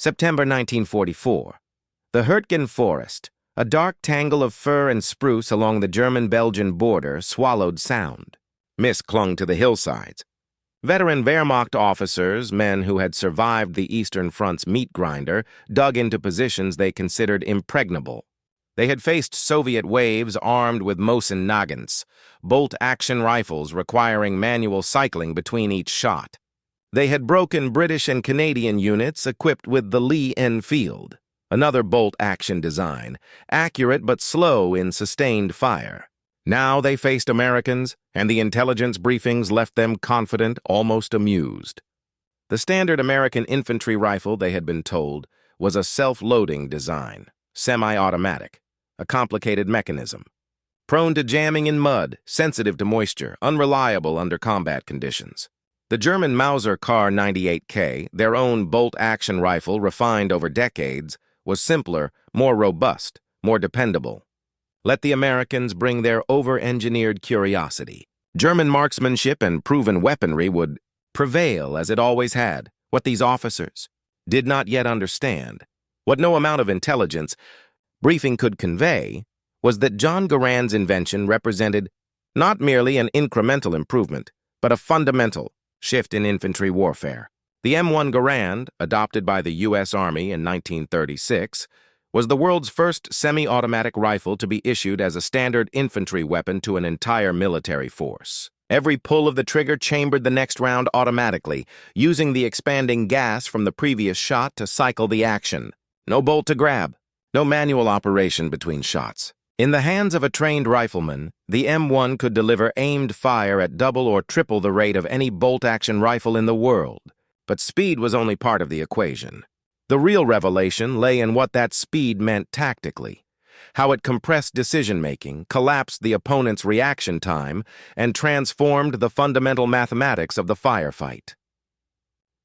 September 1944. The Hurtgen Forest, a dark tangle of fir and spruce along the German-Belgian border, swallowed sound. Mist clung to the hillsides. Veteran Wehrmacht officers, men who had survived the Eastern Front's meat grinder, dug into positions they considered impregnable. They had faced Soviet waves armed with Mosin Nagants, bolt-action rifles requiring manual cycling between each shot. They had broken British and Canadian units equipped with the Lee Enfield, another bolt-action design, accurate but slow in sustained fire. Now they faced Americans, and the intelligence briefings left them confident, almost amused. The standard American infantry rifle, they had been told, was a self-loading design, semi-automatic, a complicated mechanism. Prone to jamming in mud, sensitive to moisture, unreliable under combat conditions. The German Mauser Kar 98K, their own bolt-action rifle refined over decades, was simpler, more robust, more dependable. Let the Americans bring their over-engineered curiosity. German marksmanship and proven weaponry would prevail as it always had. What these officers did not yet understand, what no amount of intelligence briefing could convey, was that John Garand's invention represented not merely an incremental improvement, but a fundamental shift in infantry warfare. The M1 Garand, adopted by the U.S. Army in 1936, was the world's first semi-automatic rifle to be issued as a standard infantry weapon to an entire military force. Every pull of the trigger chambered the next round automatically, using the expanding gas from the previous shot to cycle the action. No bolt to grab, no manual operation between shots. In the hands of a trained rifleman, the M1 could deliver aimed fire at double or triple the rate of any bolt-action rifle in the world. But speed was only part of the equation. The real revelation lay in what that speed meant tactically, how it compressed decision-making, collapsed the opponent's reaction time, and transformed the fundamental mathematics of the firefight.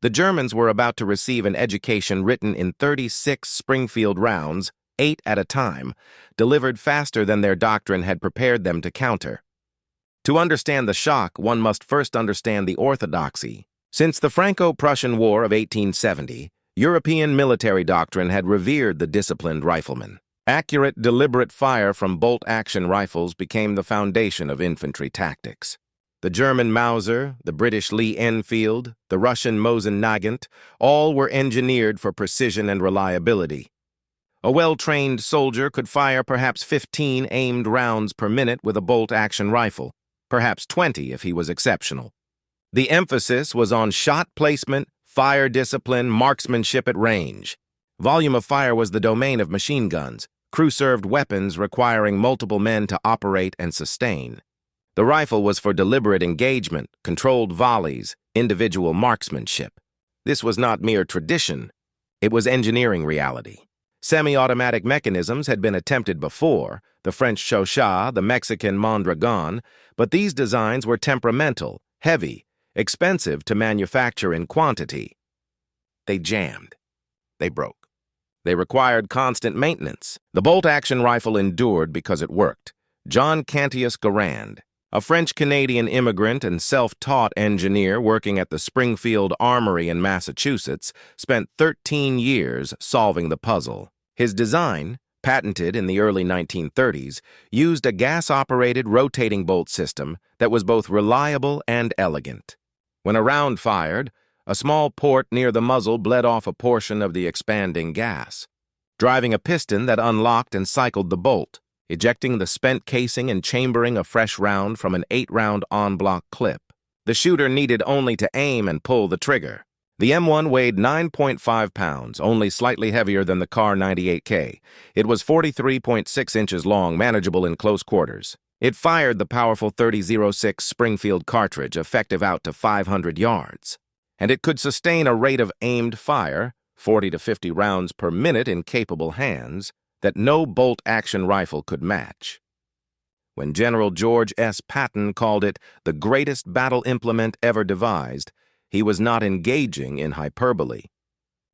The Germans were about to receive an education written in 36 Springfield rounds, 8 at a time, delivered faster than their doctrine had prepared them to counter. To understand the shock, one must first understand the orthodoxy. Since the Franco-Prussian War of 1870, European military doctrine had revered the disciplined rifleman. Accurate, deliberate fire from bolt-action rifles became the foundation of infantry tactics. The German Mauser, the British Lee Enfield, the Russian Mosin Nagant, all were engineered for precision and reliability. A well-trained soldier could fire perhaps 15 aimed rounds per minute with a bolt-action rifle, perhaps 20 if he was exceptional. The emphasis was on shot placement, fire discipline, marksmanship at range. Volume of fire was the domain of machine guns, crew-served weapons requiring multiple men to operate and sustain. The rifle was for deliberate engagement, controlled volleys, individual marksmanship. This was not mere tradition. It was engineering reality. Semi-automatic mechanisms had been attempted before, the French Chauchat, the Mexican Mondragon, but these designs were temperamental, heavy, expensive to manufacture in quantity. They jammed. They broke. They required constant maintenance. The bolt-action rifle endured because it worked. John Cantius Garand, a French-Canadian immigrant and self-taught engineer working at the Springfield Armory in Massachusetts, spent 13 years solving the puzzle. His design, patented in the early 1930s, used a gas-operated rotating bolt system that was both reliable and elegant. When a round fired, a small port near the muzzle bled off a portion of the expanding gas, driving a piston that unlocked and cycled the bolt, ejecting the spent casing and chambering a fresh round from an 8-round en-bloc clip. The shooter needed only to aim and pull the trigger. The M1 weighed 9.5 pounds, only slightly heavier than the Kar 98K. It was 43.6 inches long, manageable in close quarters. It fired the powerful .30-06 Springfield cartridge, effective out to 500 yards. And it could sustain a rate of aimed fire, 40 to 50 rounds per minute in capable hands, that no bolt-action rifle could match. When General George S. Patton called it the greatest battle implement ever devised, he was not engaging in hyperbole.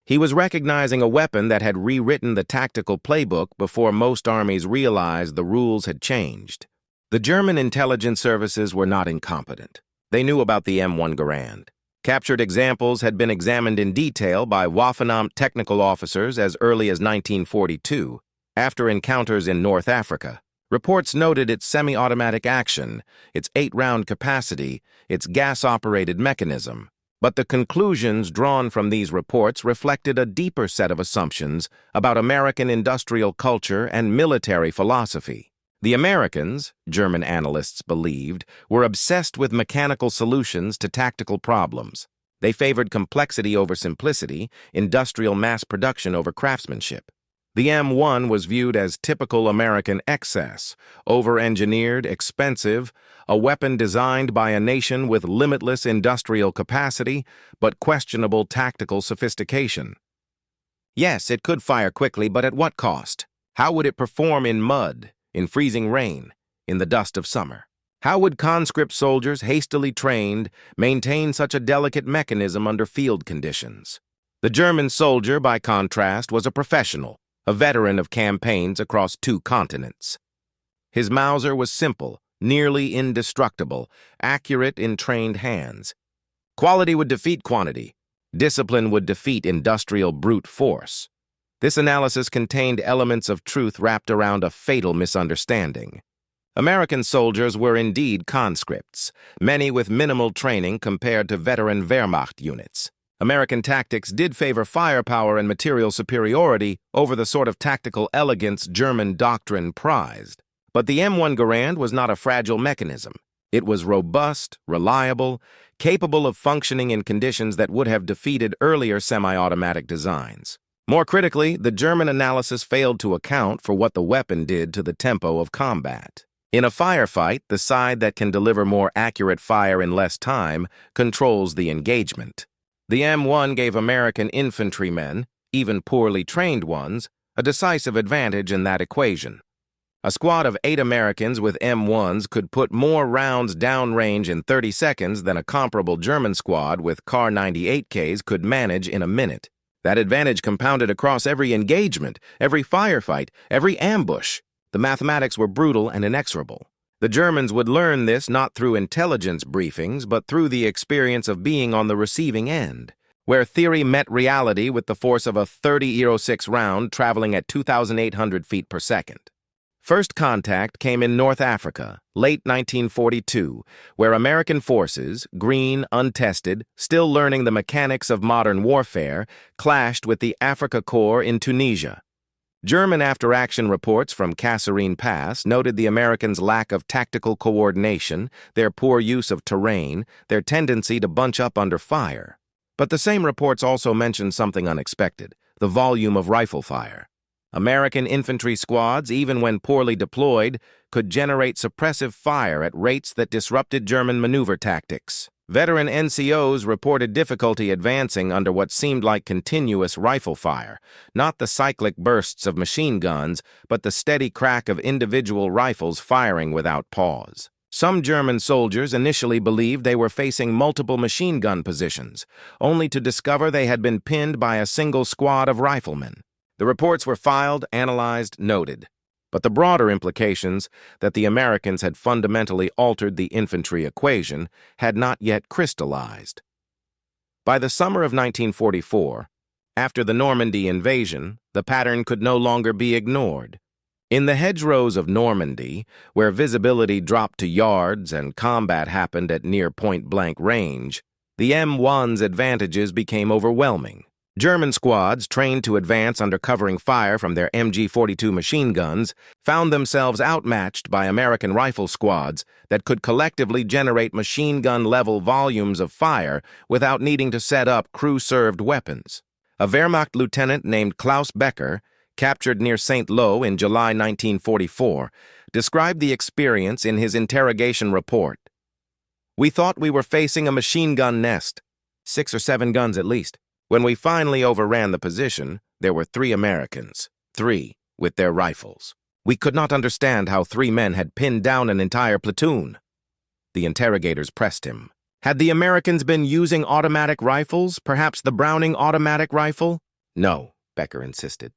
He was recognizing a weapon that had rewritten the tactical playbook before most armies realized the rules had changed. The German intelligence services were not incompetent. They knew about the M1 Garand. Captured examples had been examined in detail by Waffenamt technical officers as early as 1942, after encounters in North Africa. Reports noted its semi-automatic action, its 8-round capacity, its gas-operated mechanism. But the conclusions drawn from these reports reflected a deeper set of assumptions about American industrial culture and military philosophy. The Americans, German analysts believed, were obsessed with mechanical solutions to tactical problems. They favored complexity over simplicity, industrial mass production over craftsmanship. The M1 was viewed as typical American excess, over-engineered, expensive, a weapon designed by a nation with limitless industrial capacity but questionable tactical sophistication. Yes, it could fire quickly, but at what cost? How would it perform in mud, in freezing rain, in the dust of summer? How would conscript soldiers, hastily trained, maintain such a delicate mechanism under field conditions? The German soldier, by contrast, was a professional, a veteran of campaigns across 2 continents. His Mauser was simple, nearly indestructible, accurate in trained hands. Quality would defeat quantity. Discipline would defeat industrial brute force. This analysis contained elements of truth wrapped around a fatal misunderstanding. American soldiers were indeed conscripts, many with minimal training compared to veteran Wehrmacht units. American tactics did favor firepower and material superiority over the sort of tactical elegance German doctrine prized. But the M1 Garand was not a fragile mechanism. It was robust, reliable, capable of functioning in conditions that would have defeated earlier semi-automatic designs. More critically, the German analysis failed to account for what the weapon did to the tempo of combat. In a firefight, the side that can deliver more accurate fire in less time controls the engagement. The M1 gave American infantrymen, even poorly trained ones, a decisive advantage in that equation. A squad of 8 Americans with M1s could put more rounds downrange in 30 seconds than a comparable German squad with Kar 98Ks could manage in a minute. That advantage compounded across every engagement, every firefight, every ambush. The mathematics were brutal and inexorable. The Germans would learn this not through intelligence briefings, but through the experience of being on the receiving end, where theory met reality with the force of a 30.06 round traveling at 2,800 feet per second. First contact came in North Africa, late 1942, where American forces, green, untested, still learning the mechanics of modern warfare, clashed with the Afrika Korps in Tunisia. German after-action reports from Kasserine Pass noted the Americans' lack of tactical coordination, their poor use of terrain, their tendency to bunch up under fire. But the same reports also mentioned something unexpected, the volume of rifle fire. American infantry squads, even when poorly deployed, could generate suppressive fire at rates that disrupted German maneuver tactics. Veteran NCOs reported difficulty advancing under what seemed like continuous rifle fire, not the cyclic bursts of machine guns, but the steady crack of individual rifles firing without pause. Some German soldiers initially believed they were facing multiple machine gun positions, only to discover they had been pinned by a single squad of riflemen. The reports were filed, analyzed, noted. But the broader implications that the Americans had fundamentally altered the infantry equation had not yet crystallized. By the summer of 1944, after the Normandy invasion, the pattern could no longer be ignored. In the hedgerows of Normandy, where visibility dropped to yards and combat happened at near point-blank range, the M1's advantages became overwhelming. German squads, trained to advance under covering fire from their MG-42 machine guns, found themselves outmatched by American rifle squads that could collectively generate machine gun-level volumes of fire without needing to set up crew-served weapons. A Wehrmacht lieutenant named Klaus Becker, captured near St. Lo in July 1944, described the experience in his interrogation report. "We thought we were facing a machine gun nest, 6 or 7 guns at least. When we finally overran the position, there were 3 Americans, 3 with their rifles. We could not understand how 3 men had pinned down an entire platoon." The interrogators pressed him. Had the Americans been using automatic rifles, perhaps the Browning automatic rifle? "No," Becker insisted.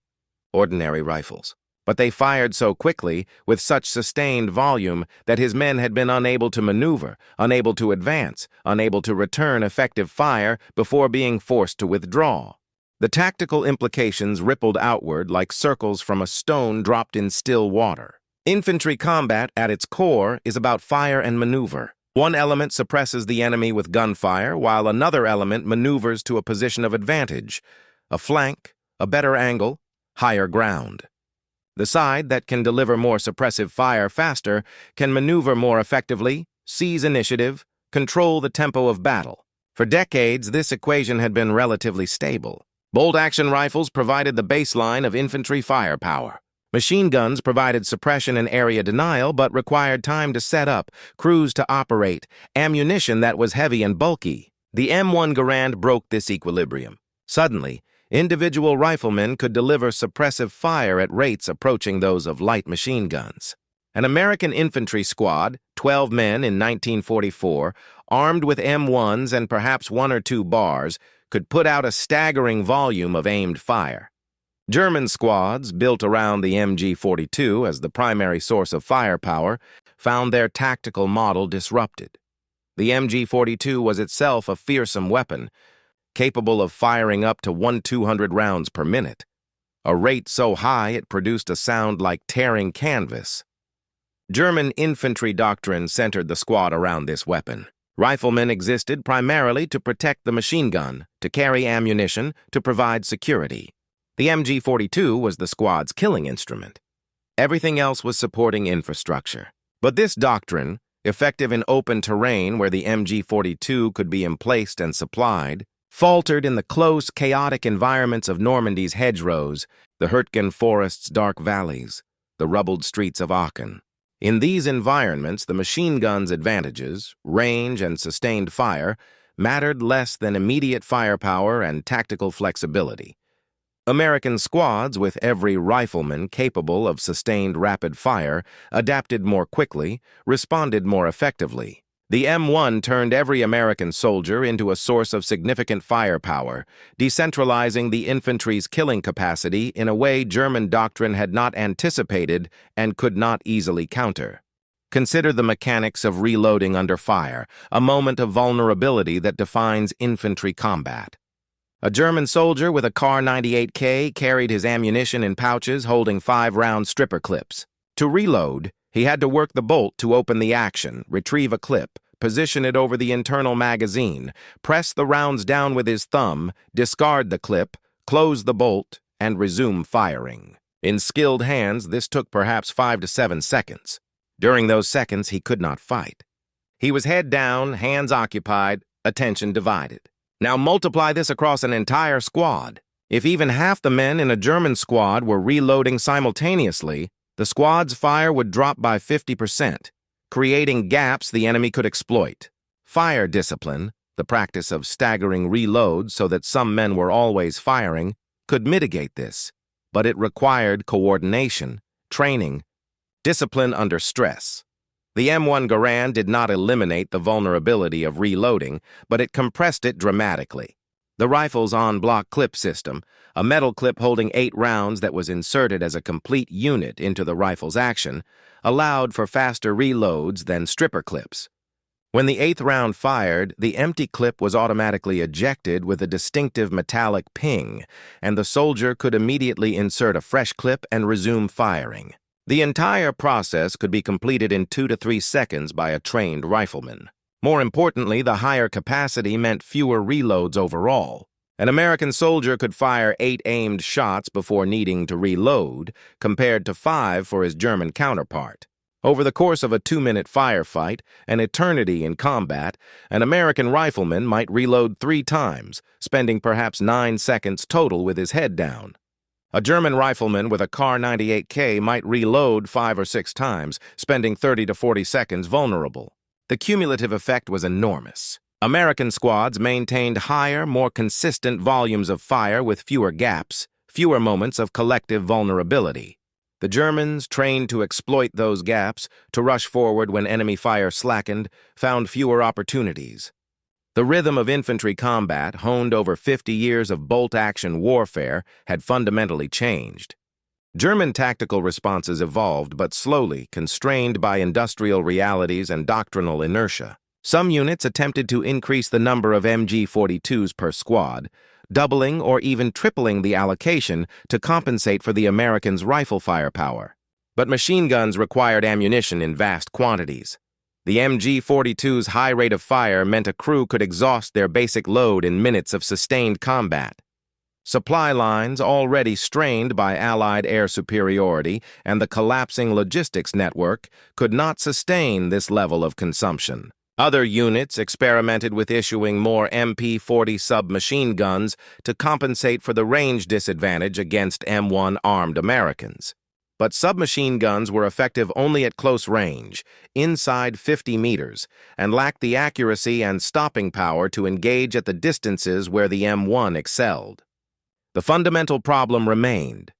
"Ordinary rifles. but they fired so quickly, with such sustained volume, that his men had been unable to maneuver, unable to advance, unable to return effective fire before being forced to withdraw. The tactical implications rippled outward like circles from a stone dropped in still water. Infantry combat, at its core, is about fire and maneuver. One element suppresses the enemy with gunfire, while another element maneuvers to a position of advantage, a flank, a better angle, higher ground. The side that can deliver more suppressive fire faster can maneuver more effectively, seize initiative, control the tempo of battle. For decades, this equation had been relatively stable. Bolt-action rifles provided the baseline of infantry firepower. Machine guns provided suppression and area denial, but required time to set up, crews to operate, ammunition that was heavy and bulky. The M1 Garand broke this equilibrium. Suddenly, individual riflemen could deliver suppressive fire at rates approaching those of light machine guns. An American infantry squad, 12 men in 1944, armed with M1s and perhaps one or two bars, could put out a staggering volume of aimed fire. German squads, built around the MG-42 as the primary source of firepower, found their tactical model disrupted. The MG-42 was itself a fearsome weapon, capable of firing up to 1,200 rounds per minute, a rate so high it produced a sound like tearing canvas. German infantry doctrine centered the squad around this weapon. Riflemen existed primarily to protect the machine gun, to carry ammunition, to provide security. The MG-42 was the squad's killing instrument. Everything else was supporting infrastructure. But this doctrine, effective in open terrain where the MG-42 could be emplaced and supplied, faltered in the close, chaotic environments of Normandy's hedgerows, the Hurtgen forest's dark valleys, the rubbled streets of Aachen. In these environments, the machine gun's advantages, range and sustained fire, mattered less than immediate firepower and tactical flexibility. American squads, with every rifleman capable of sustained rapid fire, adapted more quickly, responded more effectively. The M1 turned every American soldier into a source of significant firepower, decentralizing the infantry's killing capacity in a way German doctrine had not anticipated and could not easily counter. Consider the mechanics of reloading under fire, a moment of vulnerability that defines infantry combat. A German soldier with a Kar 98K carried his ammunition in pouches holding 5-round stripper clips. To reload, he had to work the bolt to open the action, retrieve a clip, position it over the internal magazine, press the rounds down with his thumb, discard the clip, close the bolt, and resume firing. In skilled hands, this took perhaps 5 to 7 seconds. During those seconds, he could not fight. He was head down, hands occupied, attention divided. Now multiply this across an entire squad. If even half the men in a German squad were reloading simultaneously, the squad's fire would drop by 50%, creating gaps the enemy could exploit. Fire discipline, the practice of staggering reloads so that some men were always firing, could mitigate this, but it required coordination, training, discipline under stress. The M1 Garand did not eliminate the vulnerability of reloading, but it compressed it dramatically. The rifle's on-block clip system, a metal clip holding 8 rounds that was inserted as a complete unit into the rifle's action, allowed for faster reloads than stripper clips. When the 8th round fired, the empty clip was automatically ejected with a distinctive metallic ping, and the soldier could immediately insert a fresh clip and resume firing. The entire process could be completed in 2 to 3 seconds by a trained rifleman. More importantly, the higher capacity meant fewer reloads overall. An American soldier could fire 8 aimed shots before needing to reload, compared to 5 for his German counterpart. Over the course of a 2-minute firefight, an eternity in combat, an American rifleman might reload 3 times, spending perhaps 9 seconds total with his head down. A German rifleman with a Kar 98K might reload 5 or 6 times, spending 30 to 40 seconds vulnerable. The cumulative effect was enormous. American squads maintained higher, more consistent volumes of fire with fewer gaps, fewer moments of collective vulnerability. The Germans, trained to exploit those gaps, to rush forward when enemy fire slackened, found fewer opportunities. The rhythm of infantry combat, honed over 50 years of bolt-action warfare, had fundamentally changed. German tactical responses evolved, but slowly, constrained by industrial realities and doctrinal inertia. Some units attempted to increase the number of MG-42s per squad, doubling or even tripling the allocation to compensate for the Americans' rifle firepower. But machine guns required ammunition in vast quantities. The MG-42's high rate of fire meant a crew could exhaust their basic load in minutes of sustained combat. Supply lines, already strained by Allied air superiority and the collapsing logistics network, could not sustain this level of consumption. Other units experimented with issuing more MP-40 submachine guns to compensate for the range disadvantage against M1 armed Americans. But submachine guns were effective only at close range, inside 50 meters, and lacked the accuracy and stopping power to engage at the distances where the M1 excelled. The fundamental problem remained.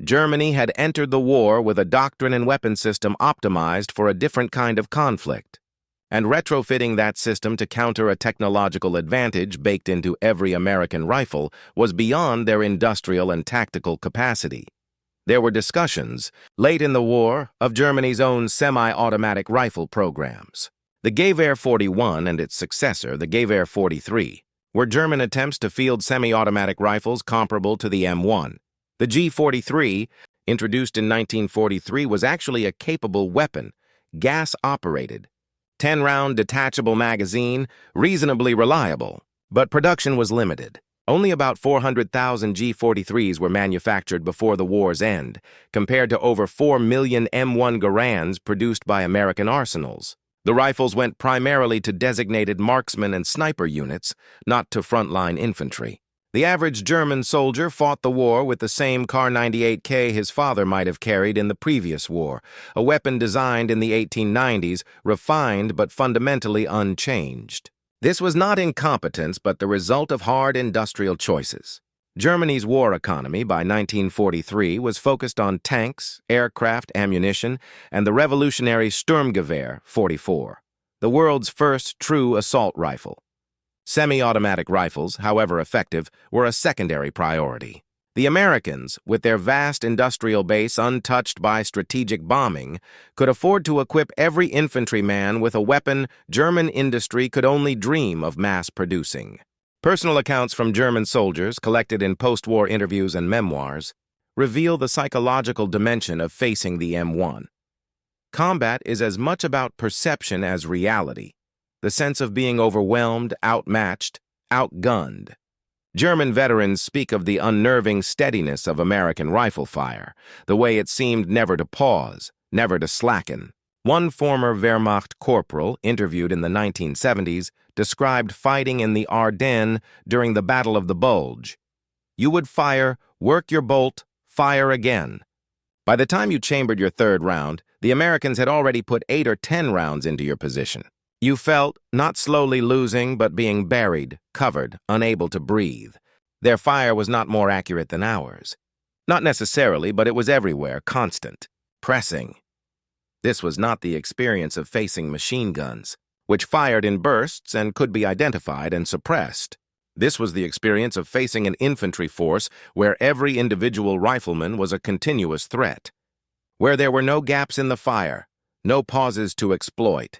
Germany had entered the war with a doctrine and weapon system optimized for a different kind of conflict, and retrofitting that system to counter a technological advantage baked into every American rifle was beyond their industrial and tactical capacity. There were discussions, late in the war, of Germany's own semi-automatic rifle programs. The Gewehr 41 and its successor, the Gewehr 43, were German attempts to field semi-automatic rifles comparable to the M1. The G43, introduced in 1943, was actually a capable weapon, gas-operated, 10-round detachable magazine, reasonably reliable, but production was limited. Only about 400,000 G43s were manufactured before the war's end, compared to over 4 million M1 Garands produced by American arsenals. The rifles went primarily to designated marksman and sniper units, not to frontline infantry. The average German soldier fought the war with the same Kar-98K his father might have carried in the previous war, a weapon designed in the 1890s, refined but fundamentally unchanged. This was not incompetence, but the result of hard industrial choices. Germany's war economy by 1943 was focused on tanks, aircraft, ammunition, and the revolutionary Sturmgewehr 44, the world's first true assault rifle. Semi-automatic rifles, however effective, were a secondary priority. The Americans, with their vast industrial base untouched by strategic bombing, could afford to equip every infantryman with a weapon German industry could only dream of mass-producing. Personal accounts from German soldiers, collected in post-war interviews and memoirs, reveal the psychological dimension of facing the M1. Combat is as much about perception as reality, the sense of being overwhelmed, outmatched, outgunned. German veterans speak of the unnerving steadiness of American rifle fire, the way it seemed never to pause, never to slacken. One former Wehrmacht corporal, interviewed in the 1970s, described fighting in the Ardennes during the Battle of the Bulge. You would fire, work your bolt, fire again. By the time you chambered your third round, the Americans had already put 8 or 10 rounds into your position. You felt, not slowly losing, but being buried, covered, unable to breathe. Their fire was not more accurate than ours. Not necessarily, but it was everywhere, constant, pressing. This was not the experience of facing machine guns, which fired in bursts and could be identified and suppressed. This was the experience of facing an infantry force where every individual rifleman was a continuous threat, where there were no gaps in the fire, no pauses to exploit.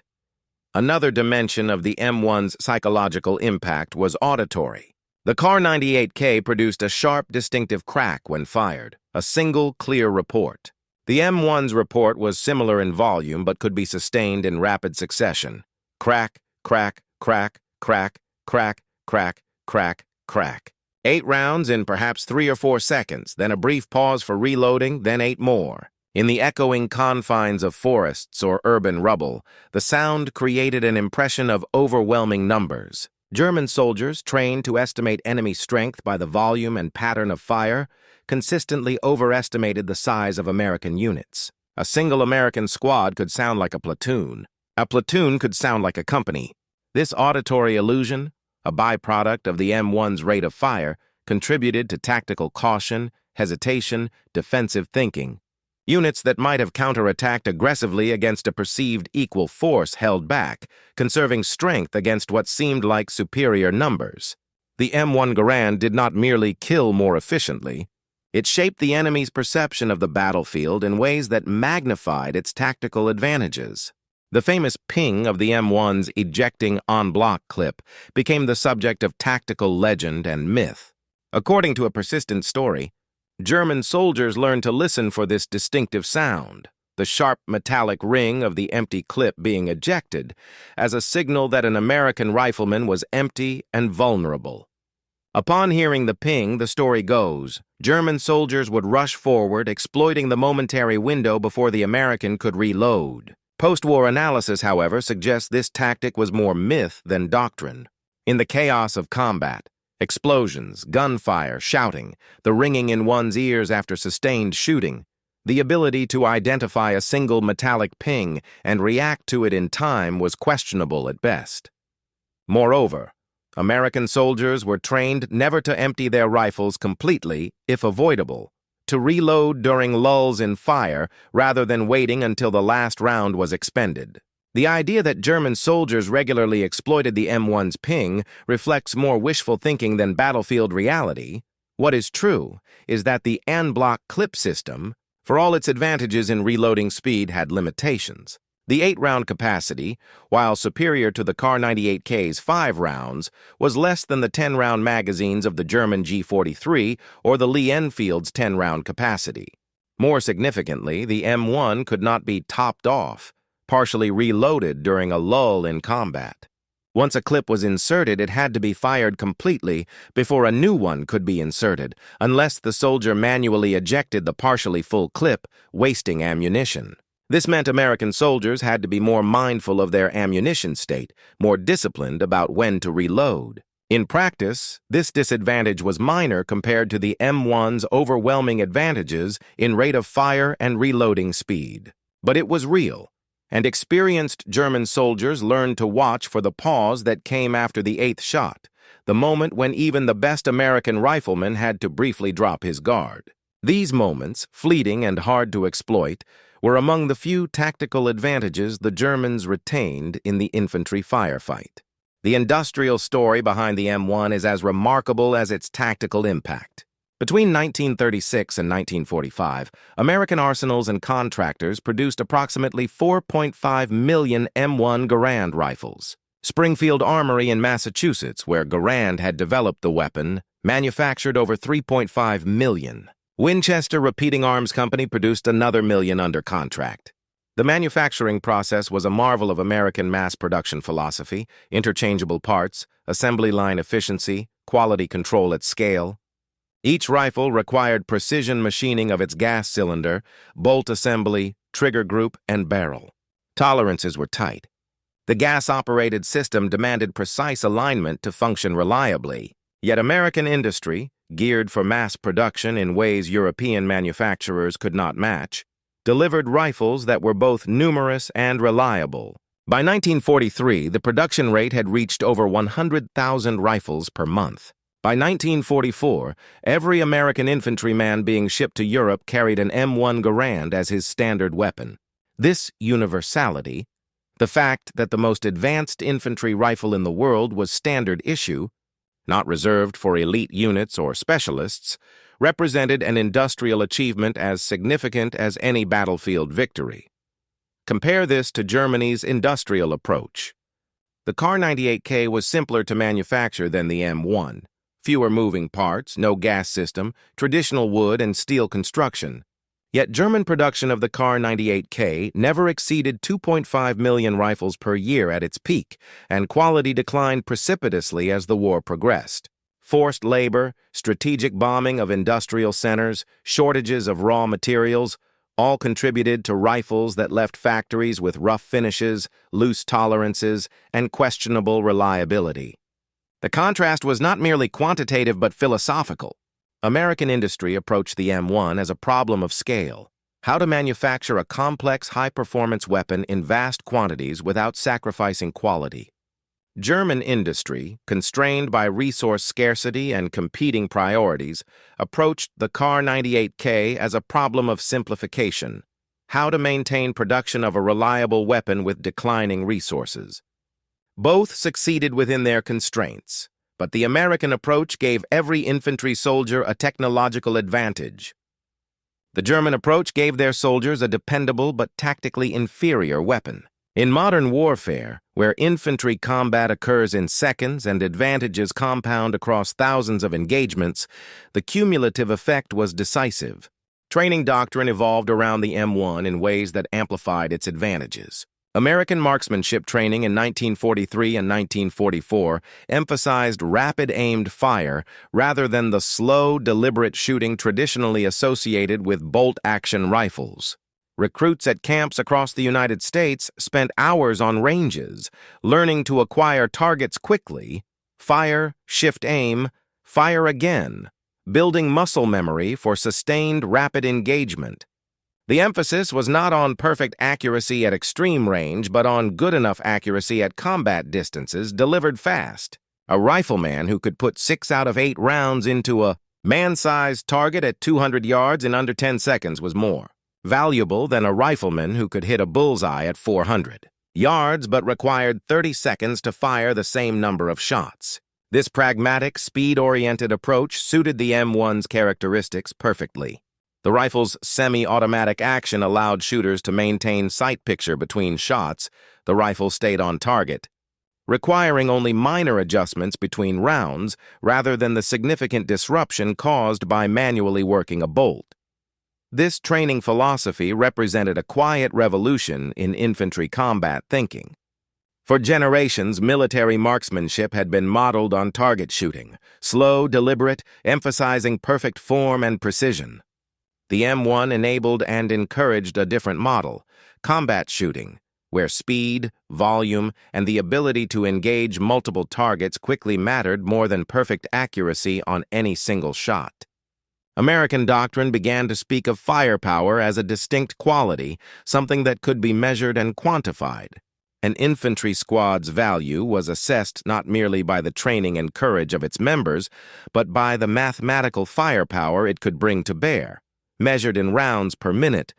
Another dimension of the M1's psychological impact was auditory. The Kar-98K produced a sharp, distinctive crack when fired, a single, clear report. The M1's report was similar in volume but could be sustained in rapid succession. Crack, crack, crack, crack, crack, crack, crack, crack. 8 rounds in perhaps 3 or 4 seconds, then a brief pause for reloading, then 8 more. In the echoing confines of forests or urban rubble, the sound created an impression of overwhelming numbers. German soldiers, trained to estimate enemy strength by the volume and pattern of fire, consistently overestimated the size of American units. A single American squad could sound like a platoon. A platoon could sound like a company. This auditory illusion, a byproduct of the M1's rate of fire, contributed to tactical caution, hesitation, defensive thinking. Units that might have counterattacked aggressively against a perceived equal force held back, conserving strength against what seemed like superior numbers. The M1 Garand did not merely kill more efficiently, It shaped the enemy's perception of the battlefield in ways that magnified its tactical advantages. The famous ping of the M1's ejecting en-bloc clip became the subject of tactical legend and myth. According to a persistent story, German soldiers learned to listen for this distinctive sound, the sharp metallic ring of the empty clip being ejected, as a signal that an American rifleman was empty and vulnerable. Upon hearing the ping, the story goes, German soldiers would rush forward, exploiting the momentary window before the American could reload. Post-war analysis, however, suggests this tactic was more myth than doctrine. In the chaos of combat, explosions, gunfire, shouting, the ringing in one's ears after sustained shooting, the ability to identify a single metallic ping and react to it in time was questionable at best. Moreover, American soldiers were trained never to empty their rifles completely, if avoidable, to reload during lulls in fire rather than waiting until the last round was expended. The idea that German soldiers regularly exploited the M1's ping reflects more wishful thinking than battlefield reality. What is true is that the en-bloc clip system, for all its advantages in reloading speed, had limitations. The 8-round capacity, while superior to the Kar-98K's 5 rounds, was less than the 10-round magazines of the German G43 or the Lee Enfield's 10-round capacity. More significantly, the M1 could not be topped off, partially reloaded during a lull in combat. Once a clip was inserted, it had to be fired completely before a new one could be inserted, unless the soldier manually ejected the partially full clip, wasting ammunition. This meant American soldiers had to be more mindful of their ammunition state, more disciplined about when to reload. In practice, this disadvantage was minor compared to the M1's overwhelming advantages in rate of fire and reloading speed. But it was real, and experienced German soldiers learned to watch for the pause that came after the 8th shot, the moment when even the best American rifleman had to briefly drop his guard. These moments, fleeting and hard to exploit, were among the few tactical advantages the Germans retained in the infantry firefight. The industrial story behind the M1 is as remarkable as its tactical impact. Between 1936 and 1945, American arsenals and contractors produced approximately 4.5 million M1 Garand rifles. Springfield Armory in Massachusetts, where Garand had developed the weapon, manufactured over 3.5 million. Winchester Repeating Arms Company produced another million under contract. The manufacturing process was a marvel of American mass production philosophy, interchangeable parts, assembly line efficiency, quality control at scale. Each rifle required precision machining of its gas cylinder, bolt assembly, trigger group, and barrel. Tolerances were tight. The gas-operated system demanded precise alignment to function reliably. Yet American industry, geared for mass production in ways European manufacturers could not match, delivered rifles that were both numerous and reliable. By 1943, the production rate had reached over 100,000 rifles per month. By 1944, every American infantryman being shipped to Europe carried an M1 Garand as his standard weapon. This universality, the fact that the most advanced infantry rifle in the world was standard issue, not reserved for elite units or specialists, represented an industrial achievement as significant as any battlefield victory. Compare this to Germany's industrial approach. The Kar-98K was simpler to manufacture than the M1. Fewer moving parts, no gas system, traditional wood and steel construction. Yet German production of the Kar-98K never exceeded 2.5 million rifles per year at its peak, and quality declined precipitously as the war progressed. Forced labor, strategic bombing of industrial centers, shortages of raw materials, all contributed to rifles that left factories with rough finishes, loose tolerances, and questionable reliability. The contrast was not merely quantitative but philosophical. American industry approached the M1 as a problem of scale. How to manufacture a complex, high-performance weapon in vast quantities without sacrificing quality. German industry, constrained by resource scarcity and competing priorities, approached the Kar-98K as a problem of simplification. How to maintain production of a reliable weapon with declining resources. Both succeeded within their constraints. But the American approach gave every infantry soldier a technological advantage. The German approach gave their soldiers a dependable but tactically inferior weapon. In modern warfare, where infantry combat occurs in seconds and advantages compound across thousands of engagements, the cumulative effect was decisive. Training doctrine evolved around the M1 in ways that amplified its advantages. American marksmanship training in 1943 and 1944 emphasized rapid-aimed fire rather than the slow, deliberate shooting traditionally associated with bolt-action rifles. Recruits at camps across the United States spent hours on ranges, learning to acquire targets quickly, fire, shift aim, fire again, building muscle memory for sustained rapid engagement. The emphasis was not on perfect accuracy at extreme range, but on good enough accuracy at combat distances delivered fast. A rifleman who could put 6 out of 8 rounds into a man-sized target at 200 yards in under 10 seconds was more valuable than a rifleman who could hit a bullseye at 400 yards but required 30 seconds to fire the same number of shots. This pragmatic, speed-oriented approach suited the M1's characteristics perfectly. The rifle's semi-automatic action allowed shooters to maintain sight picture between shots. The rifle stayed on target, requiring only minor adjustments between rounds rather than the significant disruption caused by manually working a bolt. This training philosophy represented a quiet revolution in infantry combat thinking. For generations, military marksmanship had been modeled on target shooting, slow, deliberate, emphasizing perfect form and precision. The M1 enabled and encouraged a different model, combat shooting, where speed, volume, and the ability to engage multiple targets quickly mattered more than perfect accuracy on any single shot. American doctrine began to speak of firepower as a distinct quality, something that could be measured and quantified. An infantry squad's value was assessed not merely by the training and courage of its members, but by the mathematical firepower it could bring to bear, measured in rounds per minute,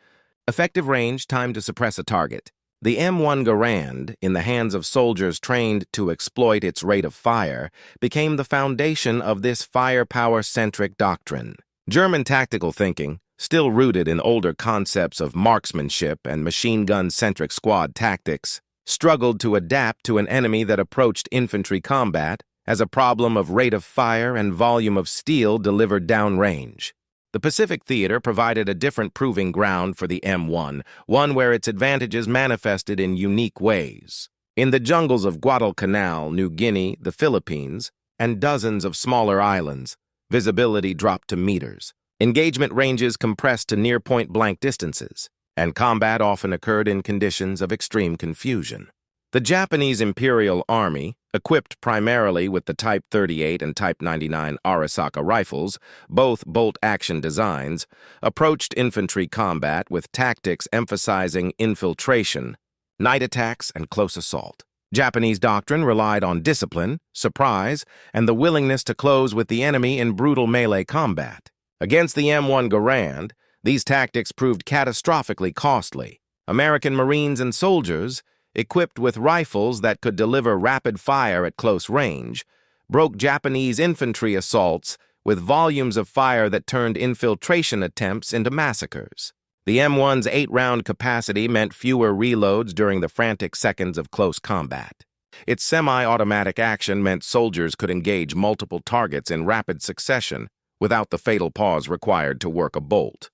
effective range, time to suppress a target. The M1 Garand, in the hands of soldiers trained to exploit its rate of fire, became the foundation of this firepower-centric doctrine. German tactical thinking, still rooted in older concepts of marksmanship and machine gun-centric squad tactics, struggled to adapt to an enemy that approached infantry combat as a problem of rate of fire and volume of steel delivered downrange. The Pacific Theater provided a different proving ground for the M1, one where its advantages manifested in unique ways. In the jungles of Guadalcanal, New Guinea, the Philippines, and dozens of smaller islands, visibility dropped to meters. Engagement ranges compressed to near point-blank distances, and combat often occurred in conditions of extreme confusion. The Japanese Imperial Army, equipped primarily with the Type 38 and Type 99 Arisaka rifles, both bolt-action designs, approached infantry combat with tactics emphasizing infiltration, night attacks, and close assault. Japanese doctrine relied on discipline, surprise, and the willingness to close with the enemy in brutal melee combat. Against the M1 Garand, these tactics proved catastrophically costly. American Marines and soldiers, equipped with rifles that could deliver rapid fire at close range, broke Japanese infantry assaults with volumes of fire that turned infiltration attempts into massacres. The M1's 8-round capacity meant fewer reloads during the frantic seconds of close combat. Its semi-automatic action meant soldiers could engage multiple targets in rapid succession without the fatal pause required to work a bolt.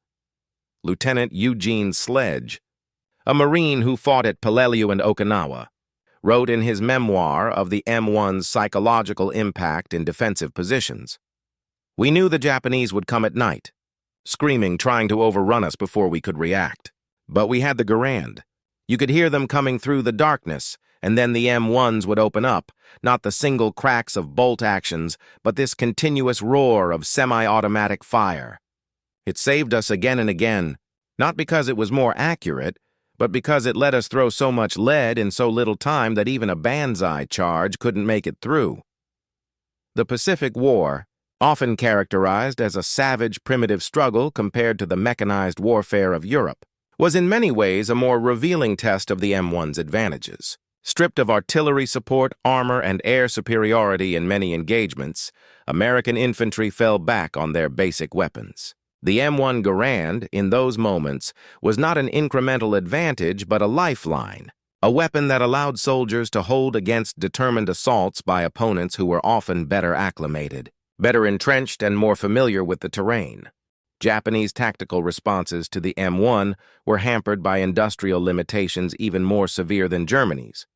Lieutenant Eugene Sledge, a Marine who fought at Peleliu and Okinawa, wrote in his memoir of the M1's psychological impact in defensive positions. "We knew the Japanese would come at night, screaming, trying to overrun us before we could react. But we had the Garand. You could hear them coming through the darkness, and then the M1s would open up, not the single cracks of bolt actions, but this continuous roar of semi-automatic fire. It saved us again and again, not because it was more accurate, but because it let us throw so much lead in so little time that even a banzai charge couldn't make it through." The Pacific War, often characterized as a savage, primitive struggle compared to the mechanized warfare of Europe, was in many ways a more revealing test of the M1's advantages. Stripped of artillery support, armor, and air superiority in many engagements, American infantry fell back on their basic weapons. The M1 Garand, in those moments, was not an incremental advantage but a lifeline, a weapon that allowed soldiers to hold against determined assaults by opponents who were often better acclimated, better entrenched, and more familiar with the terrain. Japanese tactical responses to the M1 were hampered by industrial limitations even more severe than Germany's.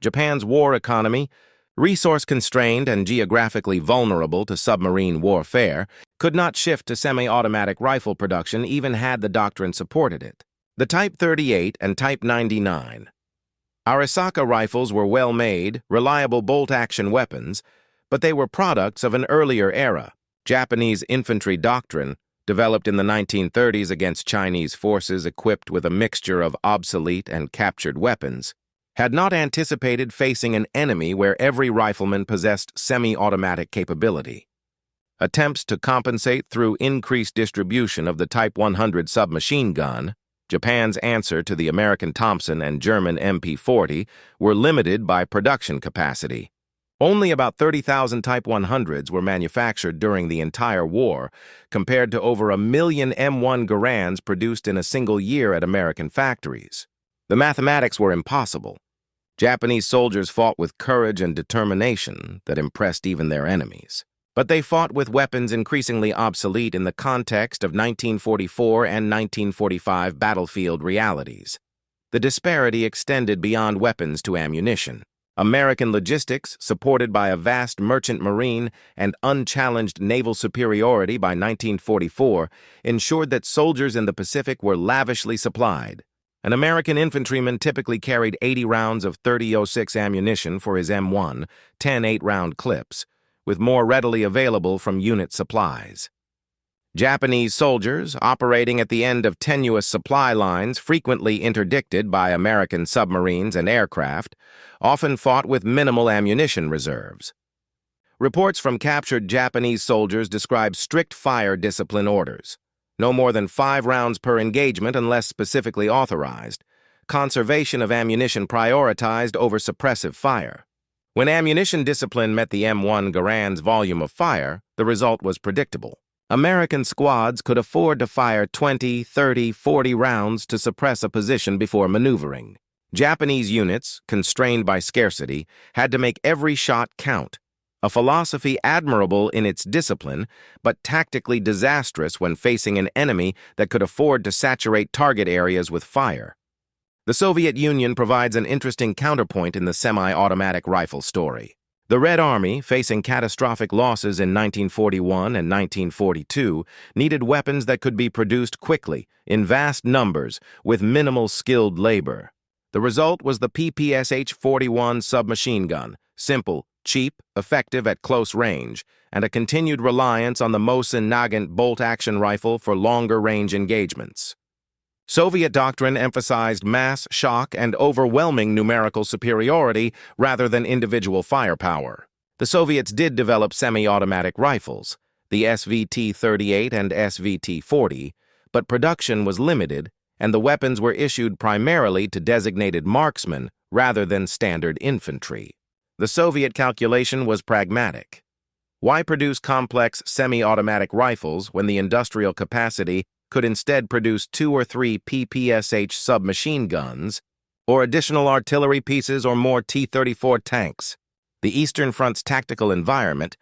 Japan's war economy, resource-constrained and geographically vulnerable to submarine warfare, could not shift to semi-automatic rifle production even had the doctrine supported it. The Type 38 and Type 99. Arisaka rifles were well-made, reliable bolt-action weapons, but they were products of an earlier era. Japanese infantry doctrine, developed in the 1930s against Chinese forces equipped with a mixture of obsolete and captured weapons, had not anticipated facing an enemy where every rifleman possessed semi-automatic capability. Attempts to compensate through increased distribution of the Type 100 submachine gun, Japan's answer to the American Thompson and German MP-40, were limited by production capacity. Only about 30,000 Type 100s were manufactured during the entire war, compared to over 1 million M1 Garands produced in a single year at American factories. The mathematics were impossible. Japanese soldiers fought with courage and determination that impressed even their enemies. But they fought with weapons increasingly obsolete in the context of 1944 and 1945 battlefield realities. The disparity extended beyond weapons to ammunition. American logistics, supported by a vast merchant marine and unchallenged naval superiority by 1944, ensured that soldiers in the Pacific were lavishly supplied. An American infantryman typically carried 80 rounds of .30-06 ammunition for his M1, 10 8-round clips, with more readily available from unit supplies. Japanese soldiers, operating at the end of tenuous supply lines frequently interdicted by American submarines and aircraft, often fought with minimal ammunition reserves. Reports from captured Japanese soldiers describe strict fire discipline orders. No more than 5 rounds per engagement unless specifically authorized. Conservation of ammunition prioritized over suppressive fire. When ammunition discipline met the M1 Garand's volume of fire, the result was predictable. American squads could afford to fire 20, 30, 40 rounds to suppress a position before maneuvering. Japanese units, constrained by scarcity, had to make every shot count, a philosophy admirable in its discipline, but tactically disastrous when facing an enemy that could afford to saturate target areas with fire. The Soviet Union provides an interesting counterpoint in the semi-automatic rifle story. The Red Army, facing catastrophic losses in 1941 and 1942, needed weapons that could be produced quickly, in vast numbers, with minimal skilled labor. The result was the PPSH-41 submachine gun, simple, cheap, effective at close range, and a continued reliance on the Mosin-Nagant bolt-action rifle for longer-range engagements. Soviet doctrine emphasized mass, shock, and overwhelming numerical superiority rather than individual firepower. The Soviets did develop semi-automatic rifles, the SVT-38 and SVT-40, but production was limited, and the weapons were issued primarily to designated marksmen rather than standard infantry. The Soviet calculation was pragmatic. Why produce complex semi-automatic rifles when the industrial capacity could instead produce 2 or 3 PPSH submachine guns, or additional artillery pieces or more T-34 tanks? The Eastern Front's tactical environment,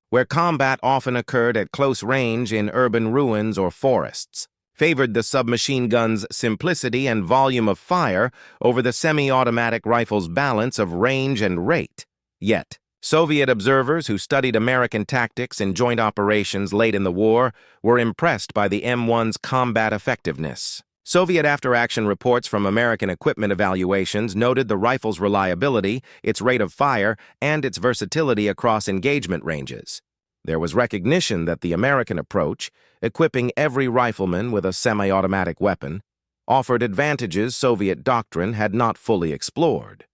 where combat often occurred at close range in urban ruins or forests, favored the submachine gun's simplicity and volume of fire over the semi-automatic rifle's balance of range and rate. Yet, Soviet observers who studied American tactics in joint operations late in the war were impressed by the M1's combat effectiveness. Soviet after-action reports from American equipment evaluations noted the rifle's reliability, its rate of fire, and its versatility across engagement ranges. There was recognition that the American approach, equipping every rifleman with a semi-automatic weapon, offered advantages Soviet doctrine had not fully explored.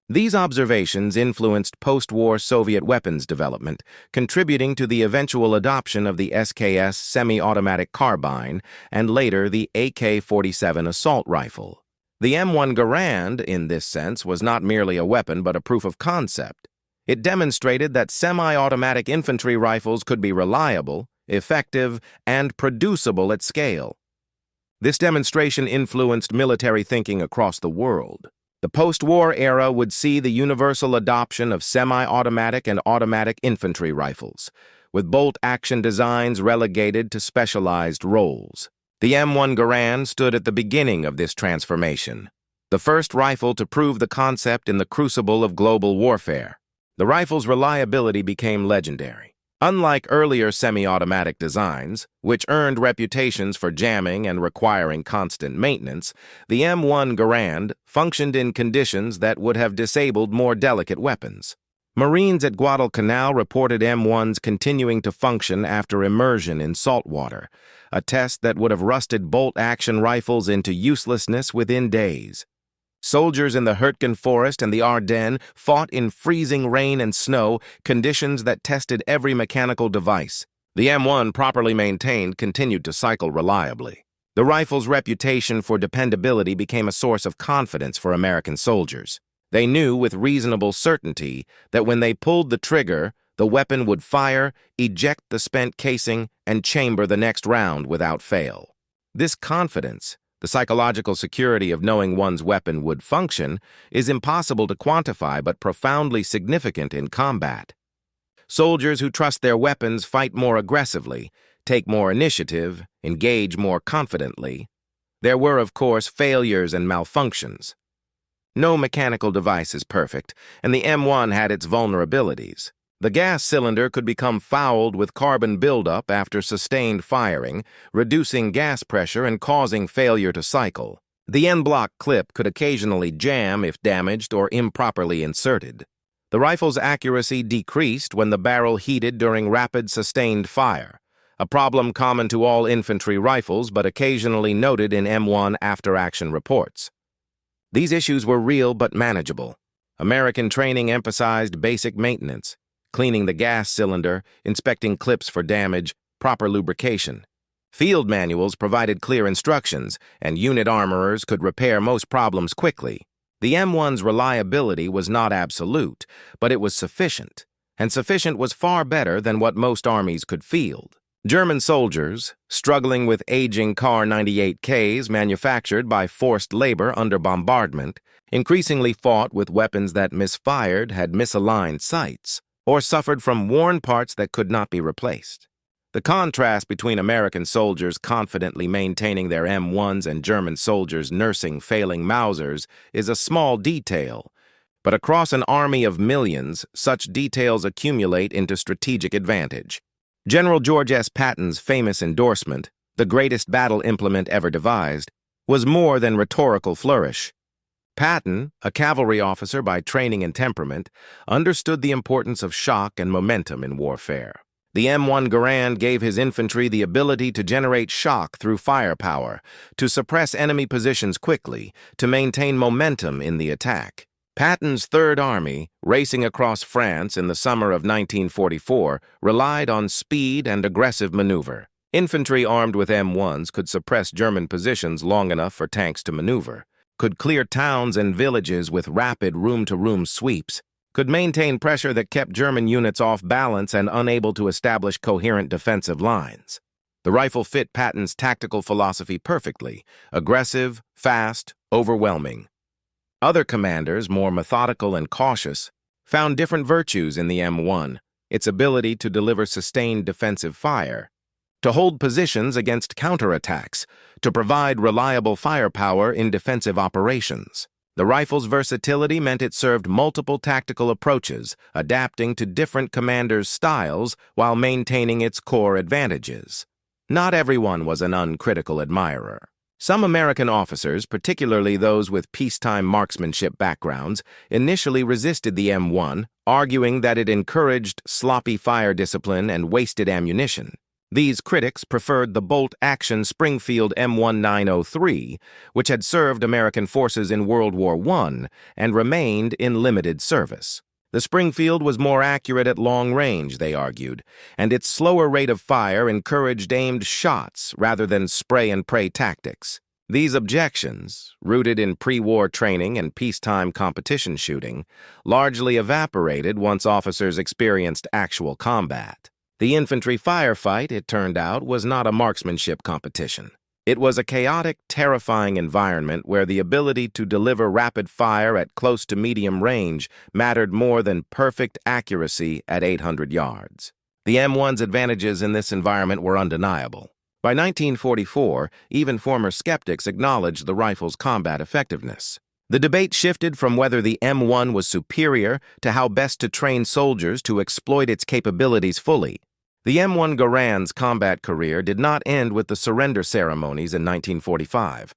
These observations influenced post-war Soviet weapons development, contributing to the eventual adoption of the SKS semi-automatic carbine and later the AK-47 assault rifle. The M1 Garand, in this sense, was not merely a weapon but a proof of concept. It demonstrated that semi-automatic infantry rifles could be reliable, effective, and producible at scale. This demonstration influenced military thinking across the world. The post-war era would see the universal adoption of semi-automatic and automatic infantry rifles, with bolt-action designs relegated to specialized roles. The M1 Garand stood at the beginning of this transformation, the first rifle to prove the concept in the crucible of global warfare. The rifle's reliability became legendary. Unlike earlier semi-automatic designs, which earned reputations for jamming and requiring constant maintenance, the M1 Garand functioned in conditions that would have disabled more delicate weapons. Marines at Guadalcanal reported M1s continuing to function after immersion in salt water, a test that would have rusted bolt-action rifles into uselessness within days. Soldiers in the Hurtgen Forest and the Ardennes fought in freezing rain and snow, conditions that tested every mechanical device. The M1, properly maintained, continued to cycle reliably. The rifle's reputation for dependability became a source of confidence for American soldiers. They knew with reasonable certainty that when they pulled the trigger, the weapon would fire, eject the spent casing, and chamber the next round without fail. This confidence, the psychological security of knowing one's weapon would function, is impossible to quantify but profoundly significant in combat. Soldiers who trust their weapons fight more aggressively, take more initiative, engage more confidently. There were, of course, failures and malfunctions. No mechanical device is perfect, and the M1 had its vulnerabilities. The gas cylinder could become fouled with carbon buildup after sustained firing, reducing gas pressure and causing failure to cycle. The N-block clip could occasionally jam if damaged or improperly inserted. The rifle's accuracy decreased when the barrel heated during rapid sustained fire, a problem common to all infantry rifles but occasionally noted in M1 after-action reports. These issues were real but manageable. American training emphasized basic maintenance, cleaning the gas cylinder, inspecting clips for damage, proper lubrication. Field manuals provided clear instructions, and unit armorers could repair most problems quickly. The M1's reliability was not absolute, but it was sufficient, and sufficient was far better than what most armies could field. German soldiers, struggling with aging Kar-98Ks manufactured by forced labor under bombardment, increasingly fought with weapons that misfired, had misaligned sights, or suffered from worn parts that could not be replaced. The contrast between American soldiers confidently maintaining their M1s and German soldiers nursing failing Mausers is a small detail, but across an army of millions, such details accumulate into strategic advantage. General George S. Patton's famous endorsement, "the greatest battle implement ever devised," was more than rhetorical flourish. Patton, a cavalry officer by training and temperament, understood the importance of shock and momentum in warfare. The M1 Garand gave his infantry the ability to generate shock through firepower, to suppress enemy positions quickly, to maintain momentum in the attack. Patton's Third Army, racing across France in the summer of 1944, relied on speed and aggressive maneuver. Infantry armed with M1s could suppress German positions long enough for tanks to maneuver, could clear towns and villages with rapid room-to-room sweeps, could maintain pressure that kept German units off balance and unable to establish coherent defensive lines. The rifle fit Patton's tactical philosophy perfectly: aggressive, fast, overwhelming. Other commanders, more methodical and cautious, found different virtues in the M1, its ability to deliver sustained defensive fire, to hold positions against counterattacks, to provide reliable firepower in defensive operations. The rifle's versatility meant it served multiple tactical approaches, adapting to different commanders' styles while maintaining its core advantages. Not everyone was an uncritical admirer. Some American officers, particularly those with peacetime marksmanship backgrounds, initially resisted the M1, arguing that it encouraged sloppy fire discipline and wasted ammunition. These critics preferred the bolt-action Springfield M1903, which had served American forces in World War I and remained in limited service. The Springfield was more accurate at long range, they argued, and its slower rate of fire encouraged aimed shots rather than spray-and-pray tactics. These objections, rooted in pre-war training and peacetime competition shooting, largely evaporated once officers experienced actual combat. The infantry firefight, it turned out, was not a marksmanship competition. It was a chaotic, terrifying environment where the ability to deliver rapid fire at close to medium range mattered more than perfect accuracy at 800 yards. The M1's advantages in this environment were undeniable. By 1944, even former skeptics acknowledged the rifle's combat effectiveness. The debate shifted from whether the M1 was superior to how best to train soldiers to exploit its capabilities fully. The M1 Garand's combat career did not end with the surrender ceremonies in 1945.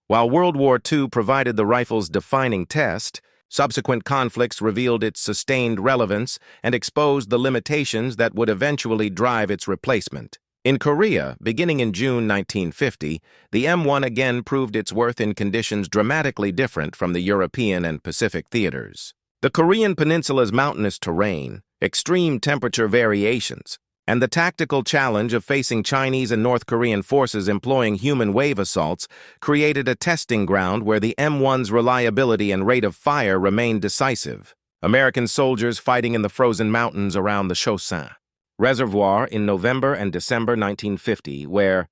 While World War II provided the rifle's defining test, subsequent conflicts revealed its sustained relevance and exposed the limitations that would eventually drive its replacement. In Korea, beginning in June 1950, the M1 again proved its worth in conditions dramatically different from the European and Pacific theaters. The Korean peninsula's mountainous terrain, extreme temperature variations, and the tactical challenge of facing Chinese and North Korean forces employing human wave assaults created a testing ground where the M1's reliability and rate of fire remained decisive. American soldiers fighting in the frozen mountains around the Chosin Reservoir in November and December 1950, where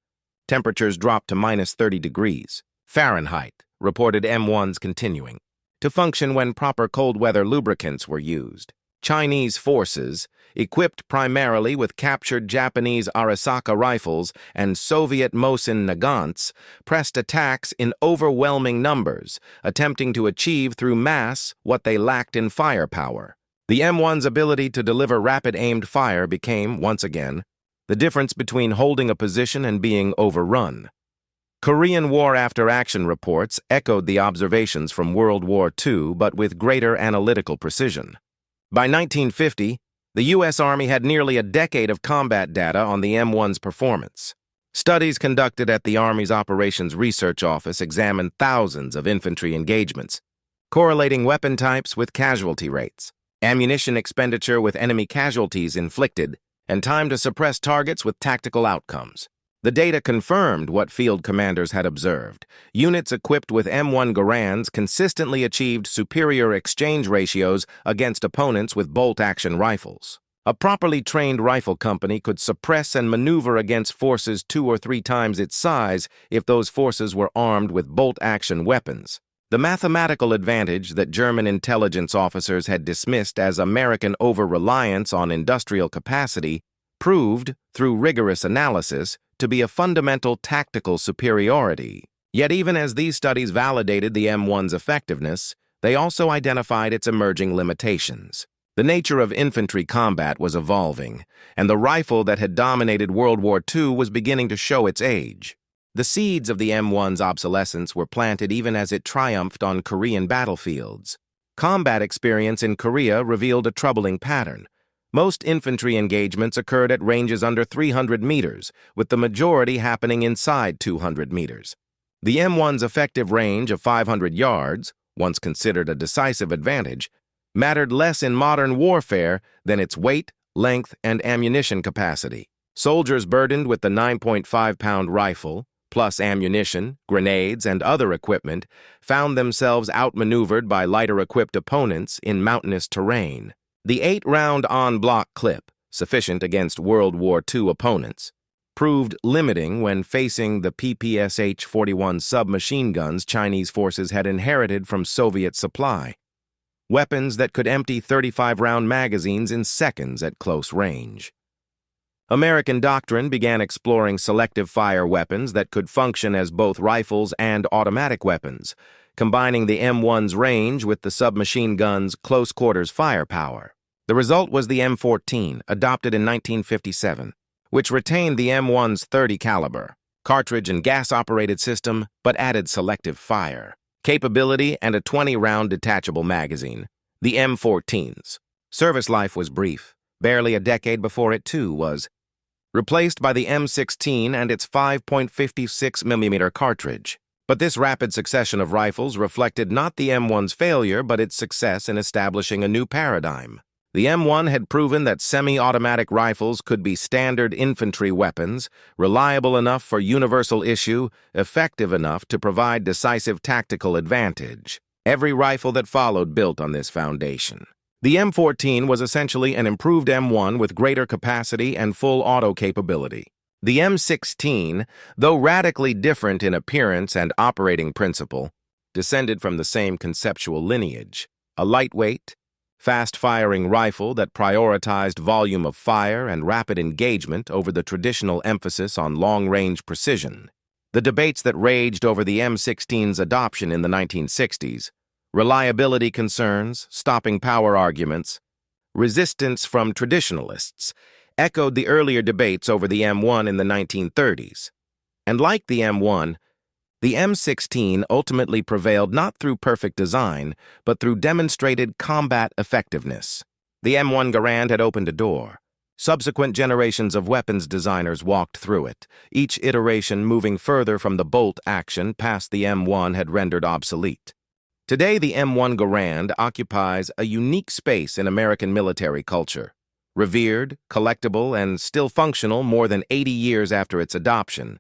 temperatures dropped to minus 30 degrees Fahrenheit, reported M1s continuing to function when proper cold weather lubricants were used. Chinese forces, equipped primarily with captured Japanese Arisaka rifles and Soviet Mosin Nagants, pressed attacks in overwhelming numbers, attempting to achieve through mass what they lacked in firepower. The M1's ability to deliver rapid-aimed fire became, once again, the difference between holding a position and being overrun. Korean War after-action reports echoed the observations from World War II, but with greater analytical precision. By 1950, the U.S. Army had nearly a decade of combat data on the M1's performance. Studies conducted at the Army's Operations Research Office examined thousands of infantry engagements, correlating weapon types with casualty rates, ammunition expenditure with enemy casualties inflicted, and time to suppress targets with tactical outcomes. The data confirmed what field commanders had observed. Units equipped with M1 Garands consistently achieved superior exchange ratios against opponents with bolt-action rifles. A properly trained rifle company could suppress and maneuver against forces 2 or 3 times its size if those forces were armed with bolt-action weapons. The mathematical advantage that German intelligence officers had dismissed as American over-reliance on industrial capacity proved, through rigorous analysis, to be a fundamental tactical superiority. Yet even as these studies validated the M1's effectiveness, they also identified its emerging limitations. The nature of infantry combat was evolving, and the rifle that had dominated World War II was beginning to show its age. The seeds of the M1's obsolescence were planted even as it triumphed on Korean battlefields. Combat experience in Korea revealed a troubling pattern. Most infantry engagements occurred at ranges under 300 meters, with the majority happening inside 200 meters. The M1's effective range of 500 yards, once considered a decisive advantage, mattered less in modern warfare than its weight, length, and ammunition capacity. Soldiers burdened with the 9.5-pound rifle, plus ammunition, grenades, and other equipment, found themselves outmaneuvered by lighter-equipped opponents in mountainous terrain. The 8-round en-bloc clip, sufficient against World War II opponents, proved limiting when facing the PPSH-41 submachine guns Chinese forces had inherited from Soviet supply, weapons that could empty 35-round magazines in seconds at close range. American doctrine began exploring selective fire weapons that could function as both rifles and automatic weapons, combining the M1's range with the submachine gun's close-quarters firepower. The result was the M14, adopted in 1957, which retained the M1's .30 caliber, cartridge and gas-operated system, but added selective fire capability and a 20-round detachable magazine. The M14's service life was brief, barely a decade before it, too, was replaced by the M16 and its 5.56mm cartridge. But this rapid succession of rifles reflected not the M1's failure, but its success in establishing a new paradigm. The M1 had proven that semi-automatic rifles could be standard infantry weapons, reliable enough for universal issue, effective enough to provide decisive tactical advantage. Every rifle that followed built on this foundation. The M14 was essentially an improved M1 with greater capacity and full auto capability. The M16, though radically different in appearance and operating principle, descended from the same conceptual lineage. A lightweight, fast-firing rifle that prioritized volume of fire and rapid engagement over the traditional emphasis on long-range precision. The debates that raged over the M16's adoption in the 1960s, reliability concerns, stopping power arguments, resistance from traditionalists, echoed the earlier debates over the M1 in the 1930s. And like the M1, the M16 ultimately prevailed not through perfect design, but through demonstrated combat effectiveness. The M1 Garand had opened a door. Subsequent generations of weapons designers walked through it, each iteration moving further from the bolt action past the M1 had rendered obsolete. Today, the M1 Garand occupies a unique space in American military culture. Revered, collectible, and still functional more than 80 years after its adoption.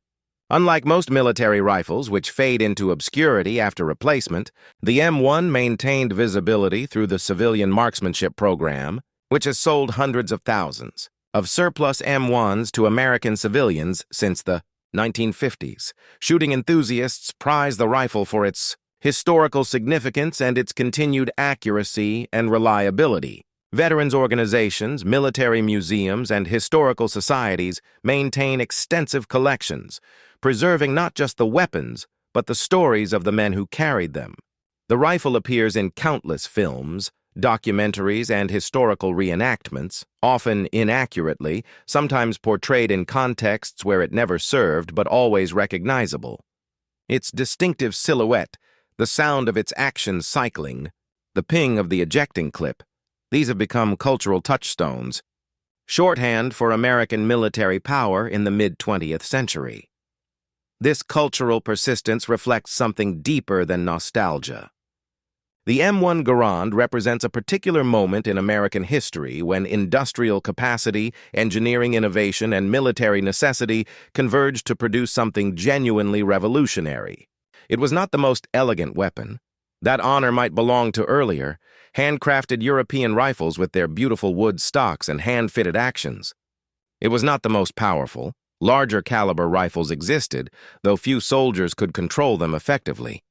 Unlike most military rifles, which fade into obscurity after replacement, the M1 maintained visibility through the civilian marksmanship program, which has sold hundreds of thousands of surplus M1s to American civilians since the 1950s. Shooting enthusiasts prize the rifle for its historical significance and its continued accuracy and reliability. Veterans organizations, military museums, and historical societies maintain extensive collections, preserving not just the weapons, but the stories of the men who carried them. The rifle appears in countless films, documentaries, and historical reenactments, often inaccurately, sometimes portrayed in contexts where it never served but always recognizable. Its distinctive silhouette, the sound of its action cycling, the ping of the ejecting clip, these have become cultural touchstones, shorthand for American military power in the mid-20th century. This cultural persistence reflects something deeper than nostalgia. The M1 Garand represents a particular moment in American history when industrial capacity, engineering innovation, and military necessity converged to produce something genuinely revolutionary. It was not the most elegant weapon. That honor might belong to earlier, handcrafted European rifles with their beautiful wood stocks and hand-fitted actions. It was not the most powerful. Larger caliber rifles existed, though few soldiers could control them effectively.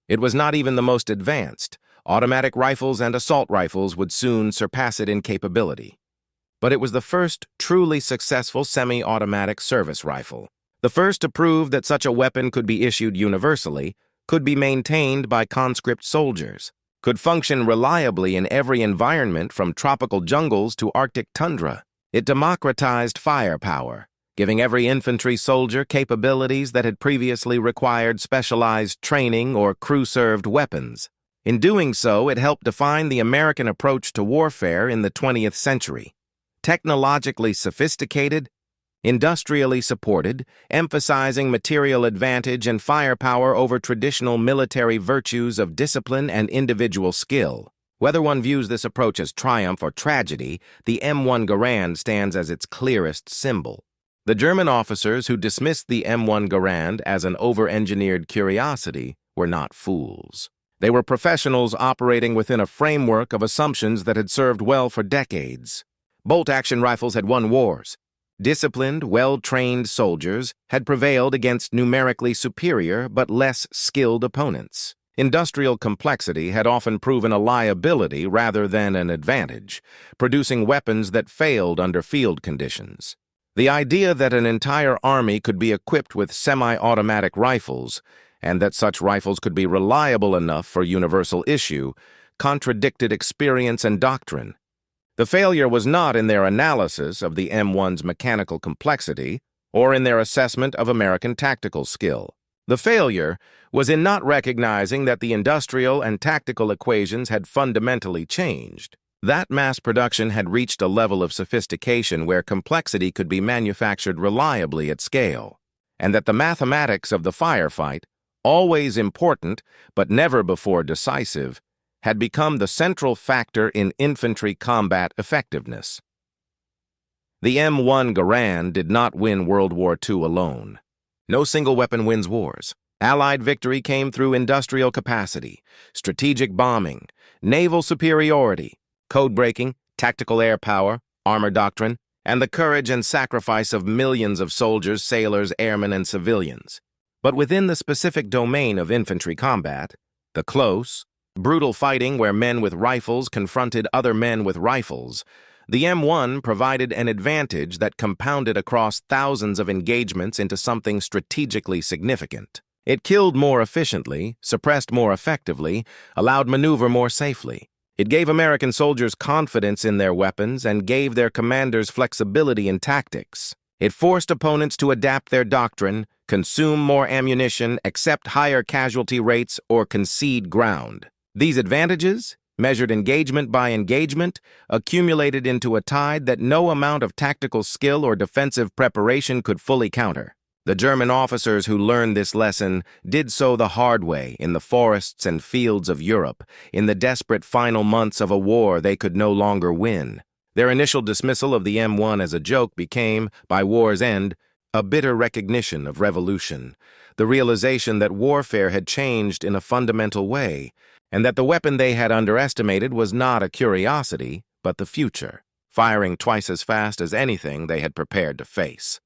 It was not even the most advanced. Automatic rifles and assault rifles would soon surpass it in capability. But it was the first truly successful semi-automatic service rifle. The first to prove that such a weapon could be issued universally, could be maintained by conscript soldiers, could function reliably in every environment from tropical jungles to Arctic tundra. It democratized firepower, giving every infantry soldier capabilities that had previously required specialized training or crew-served weapons. In doing so, it helped define the American approach to warfare in the 20th century. Technologically sophisticated, industrially supported, emphasizing material advantage and firepower over traditional military virtues of discipline and individual skill. Whether one views this approach as triumph or tragedy, the M1 Garand stands as its clearest symbol. The German officers who dismissed the M1 Garand as an over-engineered curiosity were not fools. They were professionals operating within a framework of assumptions that had served well for decades. Bolt-action rifles had won wars. Disciplined, well-trained soldiers had prevailed against numerically superior but less skilled opponents. Industrial complexity had often proven a liability rather than an advantage, producing weapons that failed under field conditions. The idea that an entire army could be equipped with semi-automatic rifles, and that such rifles could be reliable enough for universal issue, contradicted experience and doctrine. The failure was not in their analysis of the M1's mechanical complexity or in their assessment of American tactical skill. The failure was in not recognizing that the industrial and tactical equations had fundamentally changed. That mass production had reached a level of sophistication where complexity could be manufactured reliably at scale, and that the mathematics of the firefight, always important but never before decisive, had become the central factor in infantry combat effectiveness. The M1 Garand did not win World War II alone. No single weapon wins wars. Allied victory came through industrial capacity, strategic bombing, naval superiority, code-breaking, tactical air power, armor doctrine, and the courage and sacrifice of millions of soldiers, sailors, airmen, and civilians. But within the specific domain of infantry combat, the close, brutal fighting where men with rifles confronted other men with rifles, the M1 provided an advantage that compounded across thousands of engagements into something strategically significant. It killed more efficiently, suppressed more effectively, allowed maneuver more safely. It gave American soldiers confidence in their weapons and gave their commanders flexibility in tactics. It forced opponents to adapt their doctrine, consume more ammunition, accept higher casualty rates, or concede ground. These advantages, measured engagement by engagement, accumulated into a tide that no amount of tactical skill or defensive preparation could fully counter. The German officers who learned this lesson did so the hard way in the forests and fields of Europe, in the desperate final months of a war they could no longer win. Their initial dismissal of the M1 as a joke became, by war's end, a bitter recognition of revolution, the realization that warfare had changed in a fundamental way, and that the weapon they had underestimated was not a curiosity, but the future, firing twice as fast as anything they had prepared to face.